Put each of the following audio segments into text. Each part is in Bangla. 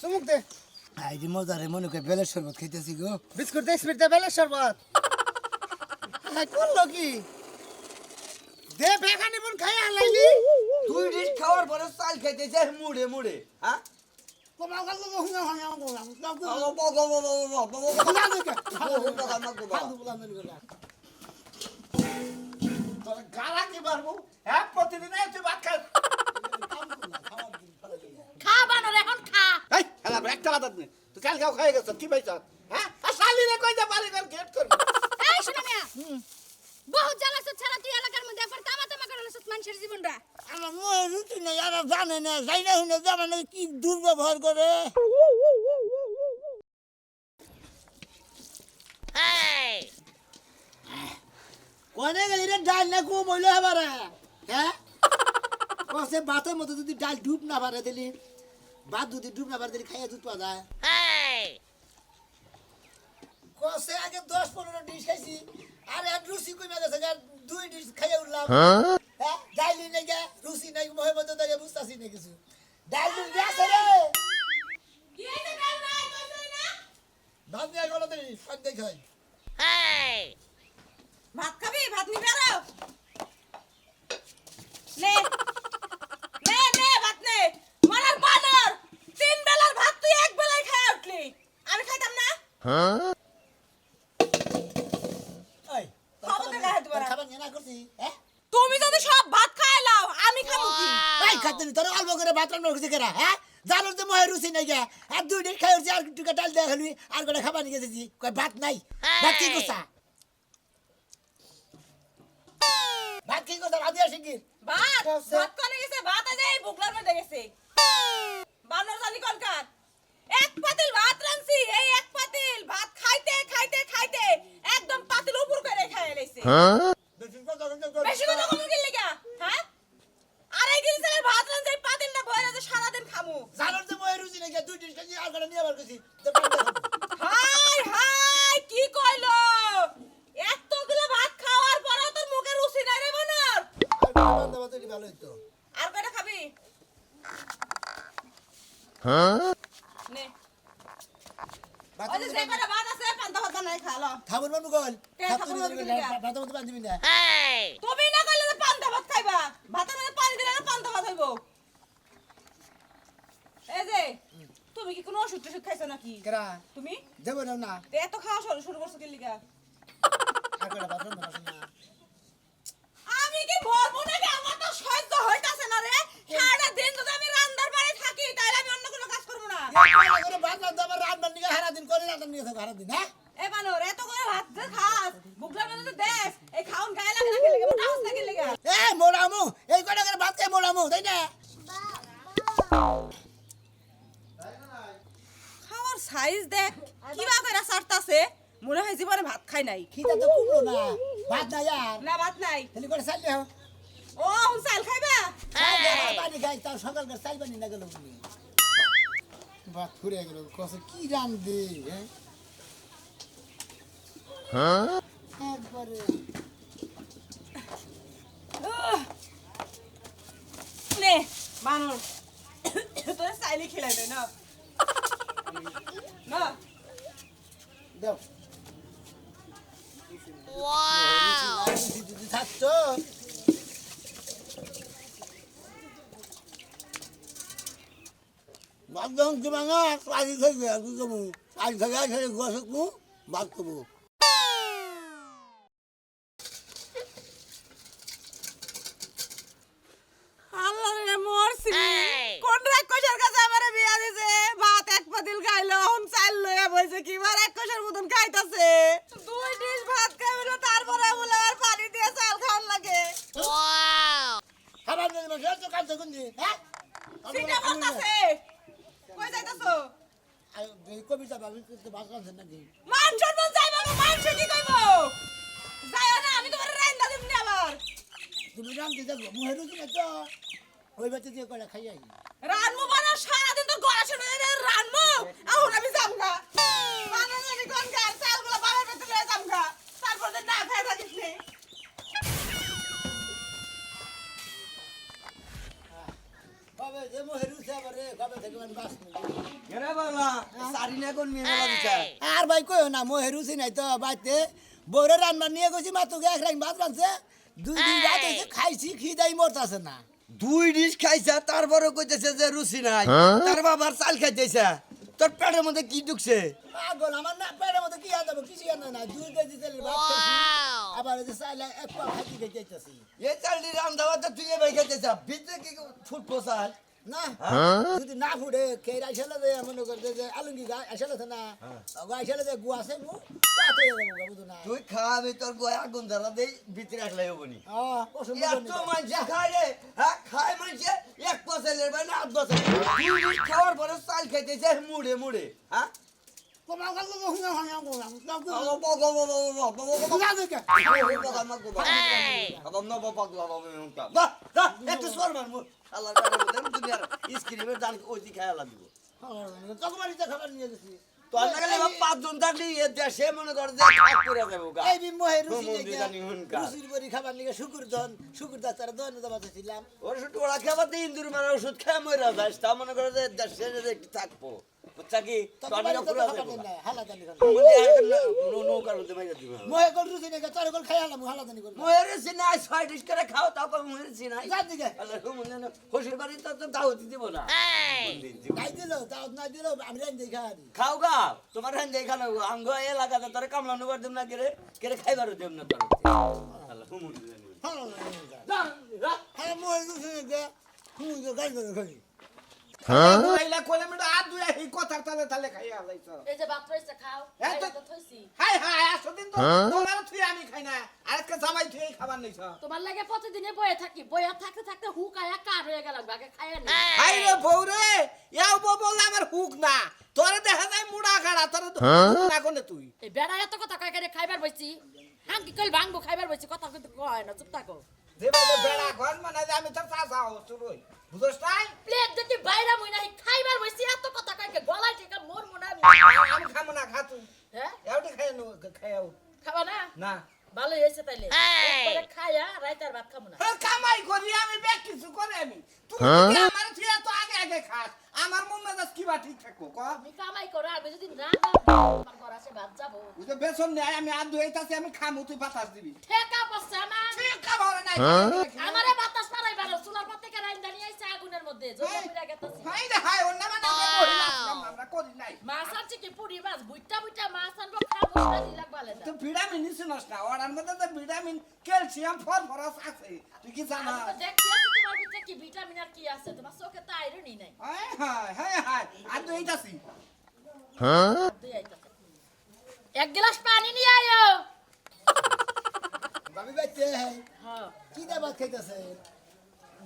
চুমুক দে। আই যে মজারে মনে করে বেলের শরবত খাইতেছি গো। বিস্কুট দে, স্পিড দে, বেলের শরবত। করলো কি? দে বেগানি বোন খাই আলাইলি। তুই ডিশ খাওয়ার পরে চাল খাইতেছে মুড়ে মুড়ে হ্যাঁ তোমার কাছে তো হুঙ্গা হয় না বললাম। তোর গালা কি মারবো? হ্যাঁ প্রতিদিন তুই ভাত খাস। খা বানর এখন খা। এই হেলা একটা বাদ নে। তুই কাল খাও খাই গেছ কি পাইছ? হ্যাঁ আর শালিরে কইতে পারি না গেট করবি। এই শোনা মিয়া বহুত জ্বালাছ ছাড়া তুই এলাকার মধ্যে একবার তামা তামা করে লসত মানুষের জীবনটা। আমার মনে রুচি নেই, আর জানে না, যাই না শুনে জানে কি দুর্ব্যবহার করে। কোনে গেলি রে ডাল না কো বইলো এবারে হ্যাঁ কসে ভাতের মতো যদি ডাল ডুব না পারে দিলি ভাত যদি ডুব না পারে দিলি খাইয়া দুধ পাওয়া যায়। কসে আগে 10-15 ডিশ খাইছি আর এক রুচি কইমা গেছে আর 2 ডিশ খাইয়া উঠলাম। হ্যাঁ ডাইলি নাই গে রুচি নাই মোহাম্মদ দাগে বুঝতাছি না কিছু। ডাল ডুব গেছে রে কি হইছে ডাল নাই কইছই না? ভাত নিয়ে গেল দেই সব দেখাই। ভাত খাবি? ভাত নিবি আরো? নে নে ভাত নে। মারার বানর 3 বেলার ভাত তুই এক বেলায় খায় উঠলি। আমি খাইতাম না? ওই খাবো তো গায়ে দিবা না। খাবার নিয়ে না করছি হ্যাঁ তুমি যদি সব ভাত খায় লাও আমি খাবো কি? এই খাতে তোর অল্প করে ভাত রান্না করছিস কেরা হ্যাঁ জানোর তো মহে রুচি নাই গে আর 2 ডিশ খাই উঠছি আর টুকা ডাল দেয়া খালি আর করে খাবার নিয়ে গেছি কই ভাত নাই ভাত কি করছা ভাত কি করছা ভাত দিয়া শিগগির ভাত ভাত কোনে গেছে? ভাত আজ এই বুকলার মধ্যে গেছে। বানর জানি কোনকার। এক পাতিল ভাত রানছি, এই এক পাতিল ভাত খাইতে খাইতে খাইতে একদম পাতিল উপর করে খাইয়া লাইছে। বেশি কথা কম কি লাগা? হ্যাঁ? আড়াই কেজি চালের ভাত রানছি, এই পাতিলটা ভরে যে সারা দিন খামু। জানোর তো মহে রুচি নাই গে 2 ডিশ খাইছি আর করে নিয়ে আবার কইছি হাই হাই কি কইলো? এতগুলো ভাত খাওয়ার পরেও তোর মুখে রুচি নাই রে বানর। ভালো হইতো আর কয়টা খাবি? নে ওই যে যে কয়টা ভাত আছে পান্তা ভাত বানাই খা লো। খাবার বানু কল কে খাবার বানবি কে? ভাত মতো বানদিবি না তুমি না কইলে তো পান্তা ভাত খাইবা। ভাতের মধ্যে পানি দিলে না পান্তা ভাত হইব। এই যে তুমি কি কোনো ওষুধ টষুধ খাইছো নাকি? কেরা তুমি দেব না না তো এত খাওয়া শুরু করছো কি লিগা? আর করে ভাত রান্না করছ না আমি কি বলবো নাকি? আমার তো সহ্য হইতাছে না রে। সারা দিন যদি আমি রান্নার বাড়ি থাকি তাহলে আমি অন্য কোনো কাজ করব না। করে ভাত রান্না আবার রাত বান্নি হারা দিন করে রান্না নিয়ে থাকো হারা দিন হ্যাঁ এ বানর এত করে ভাত যে খাস বুকলার মধ্যে দেশ এই খাউন গায়ে লাগে না কি লাগে? মোটা হস না কি লাগে? এ মোড়ামু এই কটা করে ভাত খাই মোড়ামু তাই না খাওয়ার সাইজ দেখ কিবা করে সারতাছে। মনে হয় জীবনে ভাত খাই নাই। খিদা তো কুমলো না ভাত না আর না ভাত নাই। তাহলে করে চাল দেও ও হুন চাল খাইবা? পানি খাই তাও সকাল করে চাল পানি না গেল ভাত ফুরে গেল কসে কি রান দে হ্যাঁ একবারে নে বানর তোর চাইলে খেলাই দেয় না না দাও ওয়াও থাকতো বাদন কি বাঙা আজ থেকে কি করব আজ থেকে আজ গোসকু বাদ করব আল্লাহ রে মরছি কোন রাক্ষসের কাছে আমারে বিয়া দিছে। ভাত এক পাতিল খাইলো হুন চাল লইয়া বইছে কি বার রাক্ষসের মতন খাইতাছে। 2 ডিশ ভাত খাইলো তারপরে বলে আর পানি দিয়ে চাল খাওয়ার লাগে। খাবার দিলে মাসে তো কাজ কোন দি হ্যাঁ সিটা বলতাছে কই যাইতাছো? এই কবিতা ভাবি তো বাস আছে নাকি মানুষের মন যাইবা না মানুষ কি কইবো? যাইও না আমি তোমার রান্না দিমনি আবার। তুমি রামতে যাবো মুহে রুচি না তো ওই বাচ্চা দিয়ে করে খাই আই রানমু বানা সারা দিন তো গড়া শুনে রানমু এখন আমি যাব না। বানা জানি কোন গাল চালগুলো বাবার পেতে লয়ে যাব না। তারপর তো না খাই থাকিস নে। কবে যে মুহে রুচি আবার রে কবে থেকে বাস কেরে বালা সারি না কোন মেয়ে মেলা দিছা আর ভাই কইও না মোহে রুচি নাই তো বাইতে বউরে রান্না নিয়ে গেছি মা তোকে এক রাইন ভাত রাঁধছে দুই দিন রাত হয়েছে খাইছি খিদাই মরতাছে না দুই ডিশ খাইছা তারপরে কইতেছে যে রুচি নাই তার বাবার চাল খাইতেছে তোর পেটের মধ্যে কি ঢুকছে পাগল আমার না পেটের মধ্যে কি আনতে কিছু আনতে না 2 কেজি তেলের ভাত খাইছি আবার এই যে চাইলে এক পা খাইতে যাইতেছি এই চালটি রান্দাবাতে তুই এবার খাইতেছ ভিতরে কি ফুট পোষাল না যদি না ফুটে খেয়ে আসলে যে মনে করতে যে আলুঙ্গি গাছ আসলে না আসলে যে গুয়া আছে মু পাত হয়ে যাবো বুঝো না তুই খাবি তোর গয়া আগুন ধরা দেই ভিতরে রাখলে হবনি পছন্দ এত মানুষ খায় রে হ্যাঁ খায় মানুষ এক পয়সালের ভাই না 8 বছর দুই ডিশ খাওয়ার পরে চাল খাইতেছে মুড়ে মুড়ে হ্যাঁ খাবার নিয়ে গেছি পাঁচজন থাকলে দেশে মনে করে এই বিমোহে রুচির বড়ি খাবার নিয়ে শুকুর দাঁতারা দোয়ানো দাবাতেছিলাম ওরা খাবার দিয়ে ইন্দুর মারা ওষুধ খেয়ে মরে যাস তা মনে করে যে দেশে একটু থাকবো বুঝছা কি নৌকার মধ্যে মাইরা দিব মোহে কল রুচি নেই চার কল খাই আলাম হালাদানি করবো ময়ের সিনাই 6 ডিশ করে খাও তাও কম ময়ের সিনাই যার দিকে খুশির বাড়ি তো দাওয়াত দিব না নাই দিল তাও না দিল আমি রান দেই খাই খাও গা তোমার হান দেই খানো আঙ্গ এলাকাতে তোর কামলা নবার দিম না কেরে কেরে খাইবার দিম না তোর আল্লাহ হুমুন জানি হ্যাঁ মোহে রুচি নেই হুম গাই করে খাই আইলা কইলা মেডা আ দুই এই কথার তালে তালে খাইয়া লাইছ এই যে ভাত রইছে খাও এই তো- এই তো থইছি হাই হাই আসদিন তো তোমার তুই আমি খাই না আজকে জামাই তুই খাবার নিছ তোমার লাগে প্রতিদিনে বয়ে থাকি বয়ে থাকতে থাকতে হুক আয়া কার হয়ে গেল আগে খাইয়া নি হাই রে বউ রে ইয়াও বউ বল আমার হুক না তোরে দেখা যায় মুড়া খাড়া তোরে না কোনে তুই এই বেড়া এত কথা কয় করে খাইবার বইছি হাম কি কইল ভাঙবো খাইবার বইছি কথা কিন্তু কয় না চুপ থাকো যে বলে বেড়া ঘর মানে যে আমি তোর চাচা হচ্ছুর ওই বুঝছ নাই প্লেট দেখি বাইরা মুই নাই খাইবার বইছি এত কথা কয় কে গলায় ঠিক মোর মনে আমি খাবো না খা তুই হ্যাঁ এওটি খাই নো খাইও খাবা না না ভালোই হয়েছে তাইলে একবারে খাইয়া রাইতার ভাত খাবো না কামাই করি আমি বেশ কিছু করে আমি তুই যদি আমার থিয়া তো আগে আগে খাস আমার মন মেজাজ কি বা ঠিক থাকবো ক আমি কামাই করে আমি যদি না খাও আমার ঘর আছে ভাত যাবো তুই তো বেসন নেই আমি আর দুইতাছি আমি খামু তুই বাতাস দিবি ঠেকা পড়ছে আমার ঠিক খাবার নাই আমারে বাতাস মারাই ভালো চুলার পর থেকে রাইন দাঁড়িয়ে আইছে আগুনের মধ্যে জোরে পুরা গেতাছি হাই রে হাই অন্য মানে করি আমরা করি নাই মাছ আনছে কি পুরি মাছ বুইটা বুইটা মাছ আনবো খাবো না দিলাক বলে না তো ভিটামিন নিছিস না ওর মধ্যে তো ভিটামিন ক্যালসিয়াম ফসফরাস আছে তুই কি জানা আমি তো দেখছি আছি তোমার ভিতরে কি ভিটামিন আর কি আছে তোমার চোখে তো আয়রনই নাই হাই হাই হাই হাই আর দুইতাছি দুই আইতাছে এক গ্লাস পানি নিয়ে আয়ো ভাবি বাইতে হ্যাঁ কি দা ভাত খাইতেছে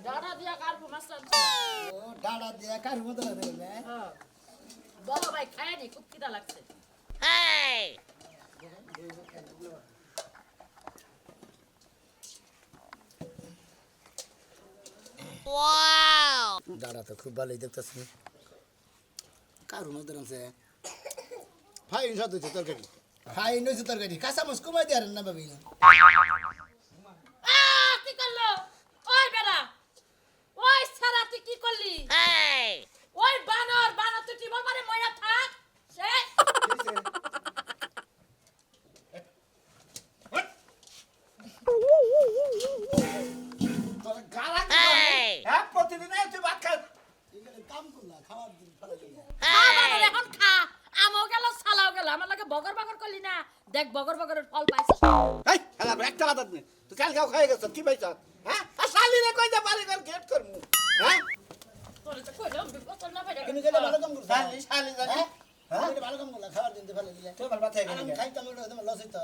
ডাটা দিয়া কারপু মাছ আনছে ও ডাড়া দিয়ে কার মতো লাগে না হ্যাঁ বলো ভাই খায়নি খুব খিদা লাগছে ডাড়া তো খুব ভালোই দেখতেছি কার মতো আছে ফাইন সাথ হচ্ছে তরকারি ফাইন হচ্ছে তরকারি কাঁচা মাছ কমাই দিয়ে না ভাবি কি করলো ওই বেড়া ওই সারা তুই কি করলি ওই বানর বানর তুই টিবল মারে মইরা থাক সে তোর গালা হ্যাঁ প্রতিদিন তুই ভাত খাস কাম করলা খাওয়ার দিন ফেলা দিলা খা বানর এখন খা আমও গেল সালাও গেল আমার লাগে বগর বগর করলি না দেখ বগর বগরের ফল পাইছিস এই হেলা একটা লাদাত নে তুই কাল খাও খাই গেছ কি পাইছ হ্যাঁ আর শালি রে কই দে বাড়ি ঘর গেট করমু হ্যাঁ তোরে তো কইলাম বিপদ না ভাই তুমি গেলে ভালো কাম করছ শালি শালি জানি হ্যাঁ তুমি ভালো কাম করলা খাওয়ার দিন ফেলা দিলা তুই ভালো ভাত খাই আমি গেলি খাইতাম ওটা তোমার লস হইতো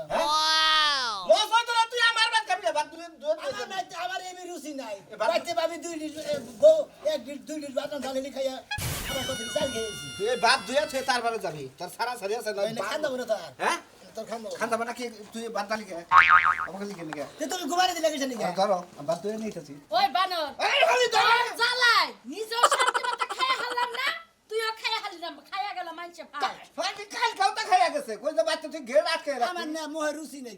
লস হইতো না তুই আমার ভাত খাবি না ভাত তুই দুধ আমার নাই আমার এমনি রুচি নাই এবার- বাইতে ভাবি 2 লিটার গো 1 লিটার 2 লিটার বাতান ঢালি খাইয়া আমার কত চাল খেয়েছি তুই এই ভাত ধুয়ে তুই তারপরে যাবি তোর সারা সারি আছে না এনে খান্দা বলে তো আর হ্যাঁ তোর খান্দা খান্দা বানা কি তুই ভাত ডালি কে আমাকে লিখে নিকে তে তুমি ঘুমারে দিলে কিছু নাকি ধরো ভাত ধুয়ে নিতেছি ওই বানর এই খালি ধর জ্বালাই নিজেও শান্তি মতো খাইয়া হারলাম না তুইও খাইয়া হারলাম খাইয়া গেলাম মানুষে ভাই ফাটি কাল খাওতা খাইয়া গেছে কই যে বাচ্চা তুই ঘের আটকে রাখ আমার না মোহে রুচি নাই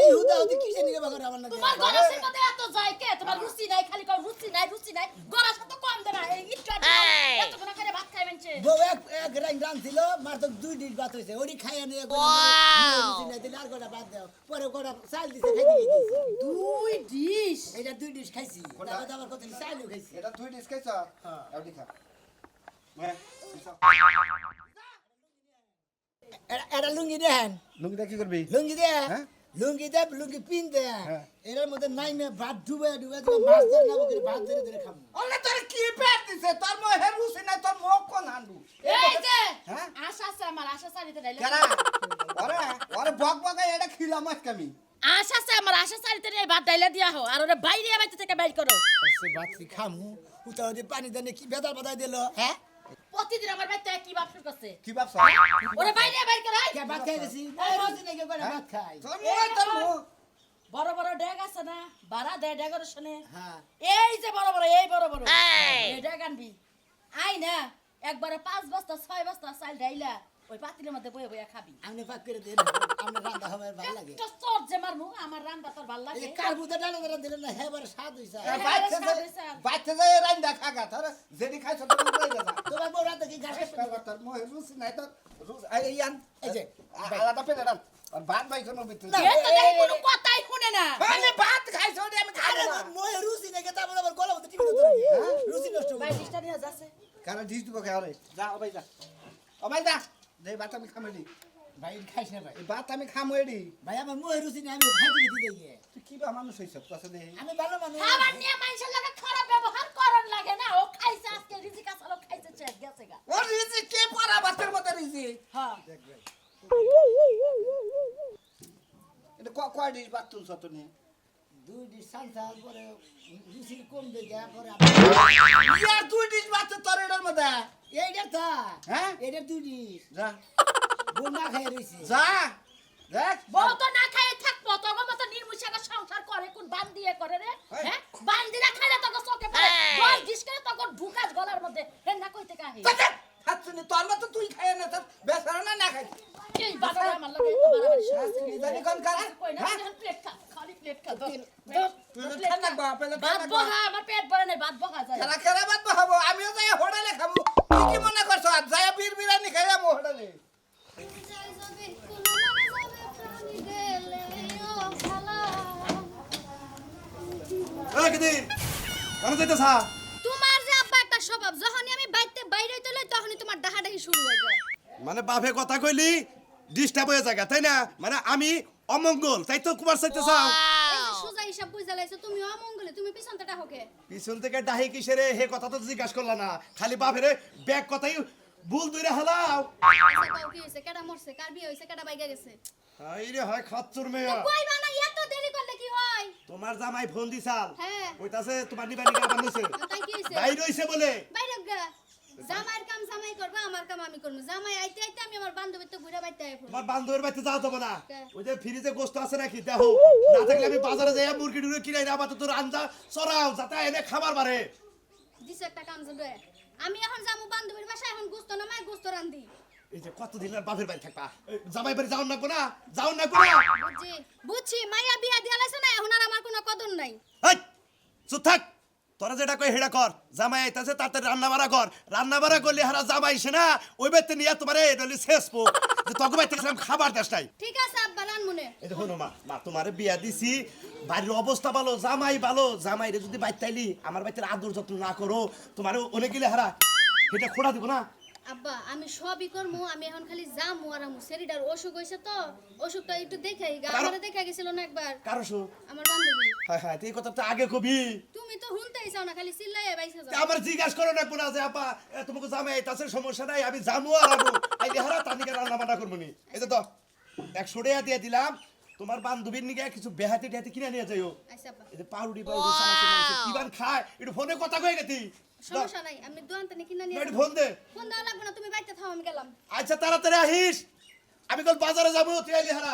এই হুদা হুদি কিসে নিয়ে বাগর আমার না তোমার গরসের মধ্যে এত যায় কে তোমার রুচি নাই খালি কও রুচি নাই গরস তো কম দেনা এই ইটটা এত কোনা করে ভাত খাই মানছে বউ এক রান ছিল মার তো 2 ডিশ ভাত হইছে ওডি খাইয়া নিয়ে রুচি নাই দিলে আর গোটা ভাত দাও পরে গোটা চাল দিছে খাইতে গেছি 2 ডিশ এটা 2 ডিশ খাইছি তারপর আবার কত চালও খাইছি এটা তুই ডিসকাইছ আউটি খা হ্যাঁ এটা লুঙ্গি দেন লুঙ্গিটা কি করবি লুঙ্গি দে হ্যাঁ? লুঙ্গি পিন দে হ্যাঁ। এর মধ্যে নাই মে ভাত ডুবে মাছ ধরে না করে ভাত ধরে ধরে খাবো ওলে তোর কি পেট দিছে তোর মোহে রুচি নাই তোর মুখ কোন হান্ডু এই যে হ্যাঁ? আশা আছে আমার আশা চালিতে ডাইলে কেরা ওরে ওরে বক বকাই এটা খিলা মাছ কামি আশা আছে আমার আশা চালিতে এই ভাত ডাইলে দিয়া হো আর ওরে বাইরে বাইতে থেকে বাইর করো সে ভাত কি খামু উতাও দি পানি দেনে কি বেদাল বাদাই দিল হ্যাঁ প্রতিদিন আমার বাইতে কি বাপসুর করছে কি ভাবছ ওরে বাইরে বাইর করাই কে ভাত খাই গেছি রোজ নাকি করে ভাত খাই তোর মুখ তোর মুখ বড় বড় ড্যাগ আছে না বাড়া দেয় ড্যাগের শুনে হ্যাঁ এই যে বড় বড় এই বড় বড় এই ড্যাগ আনবি আই না একবারে 5 বস্তা 6 বস্তা চাল ডাইলা ওই পাতিলের মধ্যে বয়ে বয়ে খাবি আমনে পাক করে দেন আমনে রান্না হবে ভালো লাগে তো চট যে মারমু আমার রান্না তোর ভালো লাগে এই কারবুদা ডালে ধরে দিলেন না হেবার স্বাদ হইছে বাচ্চা যায় রান্দা খাগা তোর যেদি খাইছ তোর মুখ যা তোমার বউ রাতে কি ঘাস তোর মোহে রুচি নাই তোর রুচি এই ইয়ান এই যে আলাদা পেলে রান আর ভাত ভাই কোন ভিতরে এ তো দেখি কোনো কথাই শুনে না আমি ভাত খাইছ ওরে আমি খাই আরে না মোহে রুচি নাকি তারপর আবার গলা মধ্যে টিপে ধরে রুচি নষ্ট ভাই হবে ডিস্টা নিয়ে যাচ্ছে কারণ ডিস দিব খাওয়া রে যা ও ভাই যা ও ভাই যা দে ভাত আমি খামেলি ভাই খাইছ না ভাই এই ভাত আমি খামো এডি ভাই আমার মোহে রুচি নাই আমি খাইতে দিতে গিয়ে তুই কি বা মানুষ হইছ কাছে দে আমি ভালো মানুষ খাবার নিয়ে মানুষের লাগে খারাপ ব্যবহার করন লাগে না ও খাইছে আজকে রিজিক আসলো খাইছে চেক গেছে গা ও রিজি কে পড়া ভাতের মধ্যে রিজি হ্যাঁ এটা কয় ডিস ভাত তুলছ তুমি 2 ডিশ সালসা পরে রুচি কম দেখে পরে ইয়ার দুই ডিস ভাত তোর এটার মধ্যে এইটা তা হ্যাঁ এইটা 2 ডিশ যা বউ না খাই রইছে যা দেখ বউ তো না খাইয়ে থাকবো তখন মতো নির্মুষাকে সংসার করে কোন বান দিয়ে করে রে হ্যাঁ বান দিয়ে খাইলে তখন চোখে পড়ে বল ডিশ করে তখন ঢুকাস গলার মধ্যে হে না কইতে কাহে হাতছুনি তোর মতো তুই খাই না তোর বেসারা না খাই এই বাবা আমার লাগে তো বাড়াবাড়ি শুনছে জানি কোন কাজ কই না প্লেট খা খালি প্লেট খা তুই খানা বাপে ভাত বহা আমার পেট ভরে নাই ভাত বহা যায় খেলা খেলা বাদ খাবো আমিও যাই হোটেলে খাবো তুই কি মনে করছ যাই বীর বিরিয়ানি খাই যাবো হোটেলে এই কিদি কেন যাইতেছা তোমার যে আব্বা একটা স্বভাব যখনই আমি বাইরে হইতে লই তখনই তোমার ডাহাডাহি শুরু হয়ে যায় মানে বাপে কথা কইলি ডিস্টার্ব হয়ে জায়গা তাই না মানে আমি অমঙ্গল তাই তো কুমার চাইতেছা এই যে সোজা হিসাব বুঝা লাইছো তুমি অমঙ্গলে তুমি পিছনতে ডাহকে পিছন থেকে ডাহি কিসেরে হে কথা তো জিজ্ঞাসা করলা না খালি বাপেরে ব্যাগ কথাই ভুল ধরে হালাও আচ্ছা কাউ কি হইছে কেডা মরছে কার বিয়ে হইছে কেডা বাইগা গেছে হাই রে হয় খাচ্চুর তো মেয়া কইবা না এত দেরি করলে কি হয় তোমার জামাই ফোন দিছাল হ্যাঁ। কইতাছে তোমার নিবানি গাবা লইছে তাই কি হইছে বাইর হইছে বলে বাইরে গা জামাইয়ের কাম জামাই করবা আমার কাম আমি করব জামাই আইতে আইতে আমি আমার বান্ধবীর তো ঘুরে বাইতে আইব তোমার বান্ধবের বাড়িতে যাওয়া যাবে না কে? ওই যে ফ্রিজে গোস্ত আছে নাকি দেখো না থাকলে আমি বাজারে যাই মুরগি টুরগি কিনাই না তোর আন্দা চড়াও যাতে এনে খাবার বাড়ে দিছে একটা কাম জলে আমি এখন যামু বান্ধবীর বাসায় এখন গোস্ত না মাই গোস্ত রান্ধি এই যে কতদিন আর বাপের বাড়ি থাকবা এই জামাই বাড়ি যাও না যাও না বুঝছি বুঝছি মাইয়া বিয়া দিয়া লাইছে না এখন আর আমার কোনো কদর নাই এই চুপ থাক তোরা যেটা কই হেডা কর জামাই আইতাছে তাতে রান্না বাড়া কর রান্না বাড়া করলে হারা জামাই সে না ওই বেতে নিয়ে তোমারে নলি শেষ পো যে তখন বাইতে খাবার দেশ নাই ঠিক আছে আব্বা রানমুনে এই দেখো মা তোমারে বিয়া দিছি বাড়ির অবস্থা ভালো জামাই রে যদি বাইতে আইলি আমার বাইতে আদর যত্ন না করো তোমারে অনেক গেলে হারা এটা খোড়া দিব না আব্বা আমি সবই করমু আমি এখন খালি যামু আর আমু সেরিডার অসুখ হইছে তো অসুখটা একটু দেখাই আমারে দেখা গেছিল না একবার কারো শো আমার বান্ধবী হ্যাঁ এই কথা তো আগে কবি তুমি তো হুনতেই চাও না খালি চিল্লাইয়া বাইসা যাও আমার জিজ্ঞাসা করো না কোনা যে আপা তোমাকে জামাই আইতাছে সমস্যা নাই আমি জামু আর আবু আইলে হারা তানিকে রান্না বান্না করবো নি এই যে তো 100 টাকা দিয়ে দিলাম তোমার বান্ধবীর নিকে কিছু বেহাতি টেহাতি কিনে নিয়ে যাইও আচ্ছা আব্বা এই যে পাউরুটি সানাসি কিবান খায় একটু ফোনে কথা কয়ে গেছি সমস্যা নাই আমি দোকান থেকে কিনা নিয়ে একটু ফোন দে ফোন দেওয়া লাগবে না তুমি বাইতে থাও আমি গেলাম আচ্ছা তাড়াতাড়ি আহিস আমি কাল বাজারে যাবো তুই আইলি হারা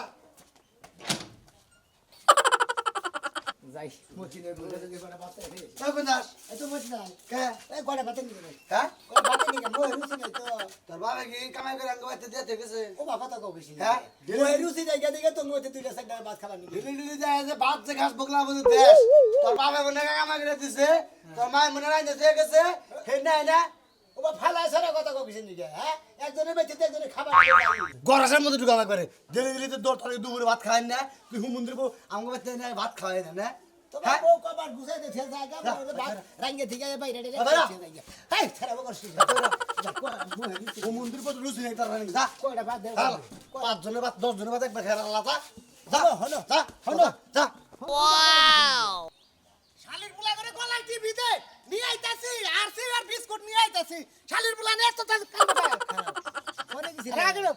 যাই মচিনের বুঝে যদি করে বাতে রে এই বিন্দাস এত মচ না কে এই গড়া বাতে নিয়ে রে হ্যাঁ গড়া বাতে নিয়ে মই রুচি নাই তো তোর বাবা কি কামাই করে আঙ্গ বাইতে দিতে গেছে ও বাবা তো কও বেশি হ্যাঁ? মই রুচি নাই গেদিকে তো মতে দুইটা সাইডে ভাত খাবার নিয়ে দিলি দিলি যায় যে ভাত যে ঘাস বকলা বুঝে দেশ তোর বাবা কোনে কামাই করে দিছে তোর মা মনে রাইতে দিয়ে গেছে হে না ও বা ফালা সারা কথা কও বেশি নিয়ে হ্যাঁ একজনের বেঁচে একজনের খাবার দিয়ে গরাসের মধ্যে ঢুকা করে দিলি দিলি তো দৌড় তোর দুপুরে ভাত খায় না তুই হুমন্দির বউ আঙ্গ বাইতে না ভাত খাওয়াই না তোমার বউ কবার গুছাইতে ফেল জায়গা ভাত রাঙ্গে থেকে বাইরে রে এই ছাড়া বকরছি ও মন্দির পর রুচি নেই তার যা কয়টা ভাত দে 5 জনের ভাত 10 জনের ভাত একবার খেয়ে আল্লাহ যা হলো যা হলো যা শালির বুলা করে গলায় টিভি দে নিয়ে আইতাছি আর বিস্কুট নিয়ে আইতাছি শালির বুলা নে তো কাম করে দিছি রাগলো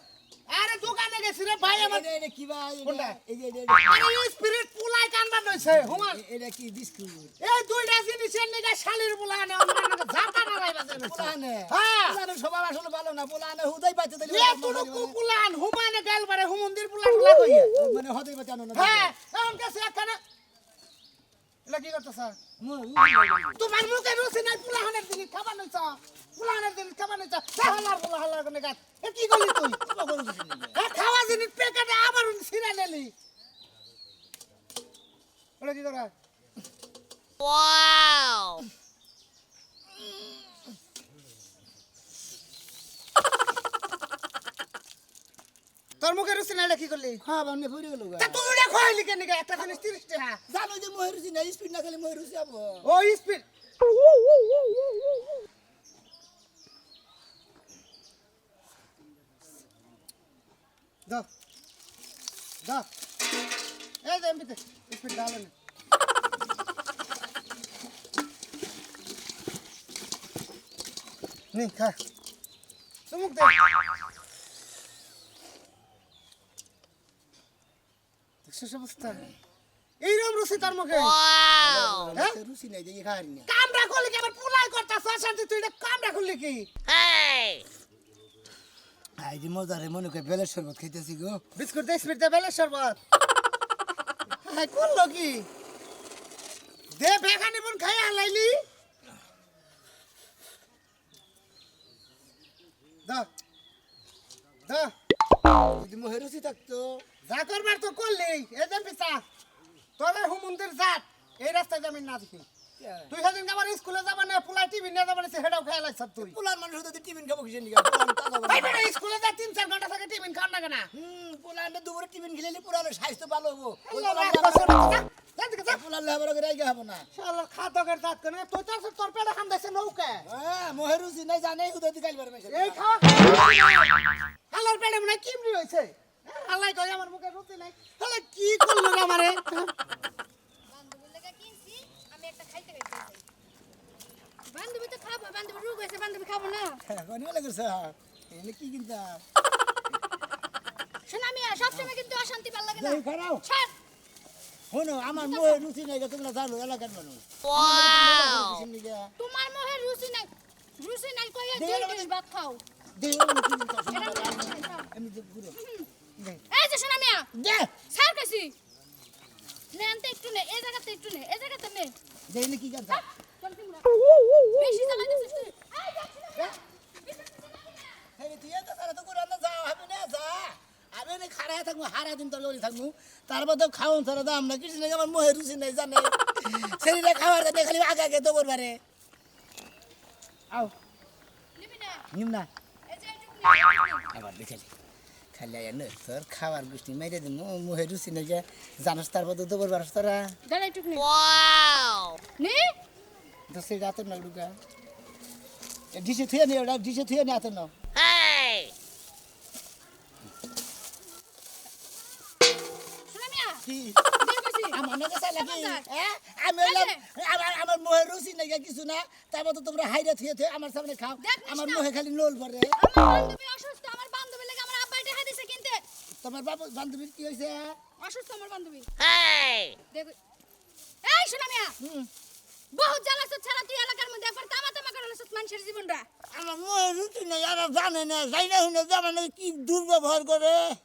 আরে দোকানে গেছি রে ভাই আমার এটা কি ভাই কোনটা? এই যে আরে স্পিরিট পুলাই কানবা নইছে হুমার এটা কি বিস্কুট এই দুইটা জিনিসের নিগা শালির বুলা নে অন্য জাতা না রাইবা জানো পুলানে হ্যাঁ পুলানে সবার আসলে ভালো না পুলানে হুদাই পাইতে দিলে এ তুলুকু পুলান হুমানে গেলবারে হুমন্দির পুলান পুলা কইয়া মানে হদাই পাইতে আনো না হ্যাঁ এখন কাছে একখানা এটা কি করতেছ তোমার মুখে রুচি নাই পুলাহানের জিনিস খাবার নইছ পুলাহানের জিনিস খাবার নইছ হালার হালার কোনে গাছ এ কি করলি তুই এ খাওয়া জিনিস প্যাকেটে আবার ছিঁড়ে নেলি ওটা কি করা তোর মুখে রুচি নাই এটা কি করলি হ্যাঁ বামনে ফুরে গেল তা তুই এটা খাইলি কেন একটা জিনিস 30 টাকা জানো যে মহেরুচি না স্পিড না খেলে মহেরুচি আবো ও স্পিড দাও দাও এই যে এমপিতে স্পিড ডালে না নে খা চুমুক দে দেখছিস অবস্থা এইরকম রুচি তার মুখে হ্যাঁ? রুচি নাই দেখি খাই না কামড়া করলি কি আবার পুলাই করতাছ শান্তি তুই এটা কামড়া করলি কি আই যে মজারে মনে করে বেলের শরবত খাইতেছি গো বিস্কুট দে স্পিড দে বেলে শরবত হাই করলো কি দে বেখানি বন খাই আলাইলি দা দা যদি মহেরুচি থাকতো যা করবার তো করলি এই যে পিছা তোরে হুমন্দির জাত এই রাস্তায় জামিন না দেখি তুই সেদিন আমার স্কুলে যাবা না পুলাই টিভি নিয়ে যাবা না সেটাও খেয়াল লাগছ তুই পোলার মানুষ হতে টিফিন খাবো কিসের নিগা পোলার তাজা ভাই বেটা স্কুলে যা 3-4 ঘন্টা থেকে টিফিন খান না কেন পোলার দুপুরে টিফিন খেলে পুরানো স্বাস্থ্য ভালো হবো শালার পোলার লেবার করে রাইগা হবো না খাতকের দাঁত কেন তুই তোর পেটে খান দিছে নৌকা হ্যাঁ মহেরুচি নাই জানে হুদা দিকাইল বার মেশে এই খাওয়া হালার পেটে মনে হয় কিমরি হয়েছে হালাই কই আমার মুখে রুচি নাই হালা কি করলো রে আমারে বান্ধবীর লাগা কিনছি আমি একটা খাইতে খাইতে বান্ধবী তো খাবো বান্ধবী রোগ হয়েছে বান্ধবী খাবো না কোনি বলে করছ এনে কি কিনতা শোন আমি সবসময় কিন্তু অশান্তি ভাল লাগে না যাই খারাও ছাড় শোনো আমার মহেরুচি নাই তোমরা জানো এলাকার মানুষ তোমার মোহে রুচি নাই কইয়া দে, দুই ডিশ ভাত খাও আমি তো ঘুরে এই যে শোনা মিয়া দে ছাড় কইছি নে আনতে একটু নে এই জায়গাতে একটু নে এই জায়গাতে নে দেইলে কি করতা বেশি চালাইতেছিস তুই এই যাচ্ছি হে তুই এত সারা তো করে না যা হবে না যা আমি নে খাড়া থাকবো হারা দিন তোর লরি থাকবো তারপর তো খাওন ছাড়া দাম না কিছু নাই আমার মহেরুচি নাই জানে সেটা খাওয়ার জন্য খালি আগে আগে দবর বারে আও নিবি না নিম না এই যে এইটুকু আবার দেখালি খালি আয় তোর খাওয়ার গোষ্ঠী মেরে দিন মহেরুচি নাই যে জানাস তারপর তো দবর বারস তোরা দাঁড়া এইটুকু নে নে তো সেই রাতে না লুকা ডিশে থুয়ে নে ওটা ডিশে থুয়ে নে আতে না শোনা মিয়া কি দে কইছি আমার নাকি চাই লাগি খবরদার। হ্যাঁ আমি হইলাম আমার মোহে রুচি নাই কিছু না তারপর তো তোমরা হাইরা থুয়ে থুয়ে আমার সামনে খাও দেখিস আমার না। মোহে খালি নোল পড়ে আমার বান্ধবী অসুস্থ আমার বান্ধবী লাগে আমার আব্বা টাকা দিছে কিনতে তোমার বাবু বান্ধবীর কি হয়েছে অসুস্থ আমার বান্ধবী দেখ এই শোনা মিয়া বহুত জ্বালাছ ছাড়া তুই এলাকার মধ্যে একবার তামা তামা করে লসত মানুষের জীবনটা আমার মোহে রুচি নাই আর জানে না যাই না শুনে জানে না কি দুর্ব্যবহার করে